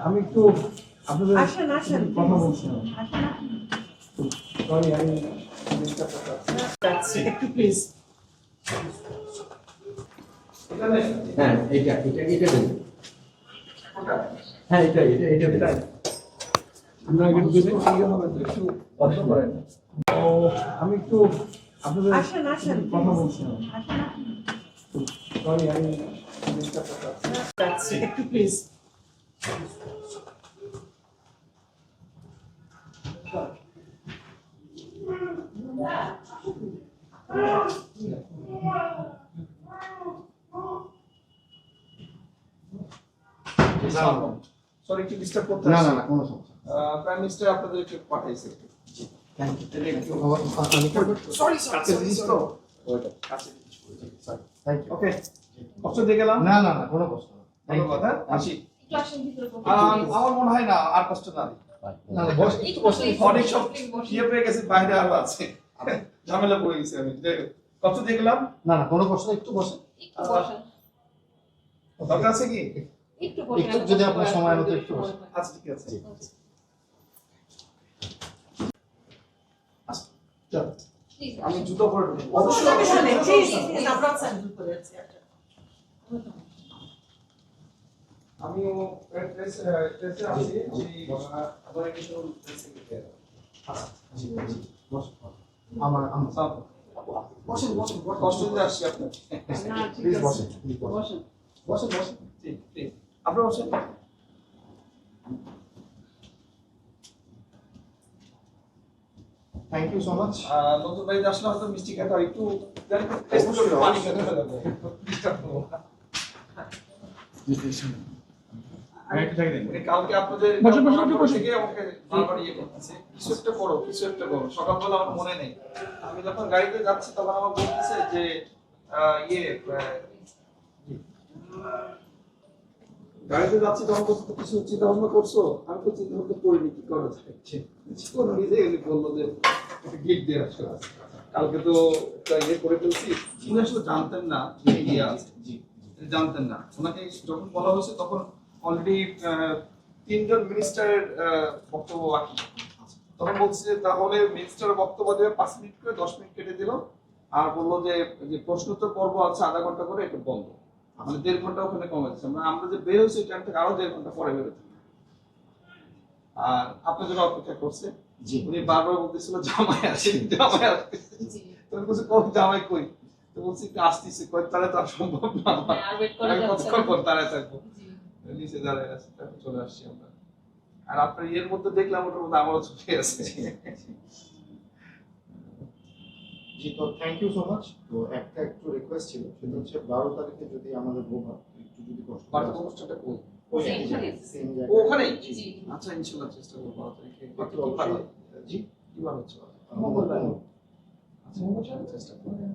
আমি একটু আপনাদের আসেন আসেন কথা বলছিলাম। আসেন সরি আমি একটু প্লিজ। হ্যাঁ এটা দেন। হ্যাঁ এটা দেন। আমরা আগে ঢুকে হবে তো একটু কথা বলেন। আমি একটু আপনাদের আসেন আসেন কথা বলছিলাম। আসেন সরি আমি একটু প্লিজ। সরি একটু ডিস্টার্ব করতে না আসছি। না না কোনো সমস্যা প্রাইম মিনিস্টার আপনাদেরকে পাঠাইছে। থ্যাংক ইউ সরি কাছে দিস তো ওইটা কাছে দিস। থ্যাংক ইউ ওকে কষ্ট দিয়ে গেলাম। না না না কোনো কষ্ট না ধন্যবাদ। হ্যাঁ আসি। একটু আসেন ভিতরে বসুন। আমার মনে হয় না আর কষ্ট না দিই। না না বস একটু বসে অনেক সব ইয়ে পেয়ে গেছে, বাইরে আরো আছে ঝামেলা পড়ে গেছি আমি। কষ্ট দিয়ে গেলাম। না না কোনো কষ্ট না একটু বসে একটু বসেন। দরকার আছে কি? একটু বসেন। একটু যদি আপনার সময় মতো একটু বসে আচ্ছা ঠিক আছে। চল আমি জুতো পরে ঢুকবো। অবশ্যই প্লিজ আমরা স্যান্ডেল পরে আছি। আমিও ট্রেসে আছি। আবার কিছু ট্রেসে গিয়ে বস আমার সব বসেন বসেন কষ্ট দিয়ে আসছি আপনার। না ঠিক প্লিজ আছে বসেন প্লিজ বসেন। বসেন বসেন ঠিক ঠিক আপনারা বসেন। থ্যাংক ইউ সো মাচ নতুন বাড়িতে আসলে হয়তো মিষ্টি খেতে হয়, একটু টেস্ট করে পানি খেতে হবে। ডিস্টার্ব করবো না। কালকে আপনাদের থেকে আমাকে বারবার ইয়ে করতেছে, কিছু একটা করো কিছু একটা করো। সকালবেলা আমার মনে নেই, আমি যখন গাড়িতে যাচ্ছি তখন আমার বলতেছে যে গাড়িতে যাচ্ছি তখন বলতে কিছু চিন্তা ভাবনা করছো। আমি তো চিন্তা ভাবনা করিনি কি করা যায়। কোনো নিজে এসে বললো যে একটা গিফট দিয়ে আসো। কালকে তো একটা ইয়ে করে ফেলছি। উনি আসলে জানতেন না যে ইয়ে আছে, জানতেন না। ওনাকে যখন বলা হয়েছে তখন অলরেডি 3জন মিনিস্টারের বক্তব্য বাকি। তখন বলছে যে তাহলে মিনিস্টারের বক্তব্য দেবে 5 মিনিট করে 10 মিনিট কেটে দিল। আর বললো যে প্রশ্নোত্তর পর্ব আছে আধা ঘন্টা করে, এটা বন্ধ। মানে 1.5 ঘন্টা ওখানে কমে যাচ্ছে। আমরা যে বের হয়েছি ওই টাইম থেকে আরো 1.5 ঘন্টা পরে বেরোতে। আর আপনার জন্য অপেক্ষা করছে। উনি বারবার বলতেছিল জামাই আছে জামাই আসছে। তুমি বলছো কই জামাই কই? তো বলছি একটু আসতেছি। কই তাহলে তো আর সম্ভব না। আর ওয়েট করা আমি যাচ্ছে কতক্ষণ না। পর দাঁড়ায় থাকবো। নিচে দাঁড়ায় আছে, তারপর চলে আসছি আমরা। আর আপনার ইয়ের মধ্যে দেখলাম ওটার মধ্যে আমারও ছবি আছে। জি তো থ্যাংক ইউ সো মাচ। তো একটা একটু রিকোয়েস্ট ছিল, সেটা হচ্ছে 12 তারিখে যদি আমাদের বোমা একটু যদি কষ্ট বাড়িতে অনুষ্ঠানটা কই? ওই Same একই জায়গায়, place. same ও জায়গায়। ওখানেই? জি। আচ্ছা ইনশাআল্লাহ চেষ্টা করবো 12 তারিখে। একটু কি বার? অবশ্যই জি কি বার হচ্ছে? মঙ্গলবার। আচ্ছা চেষ্টা করবো।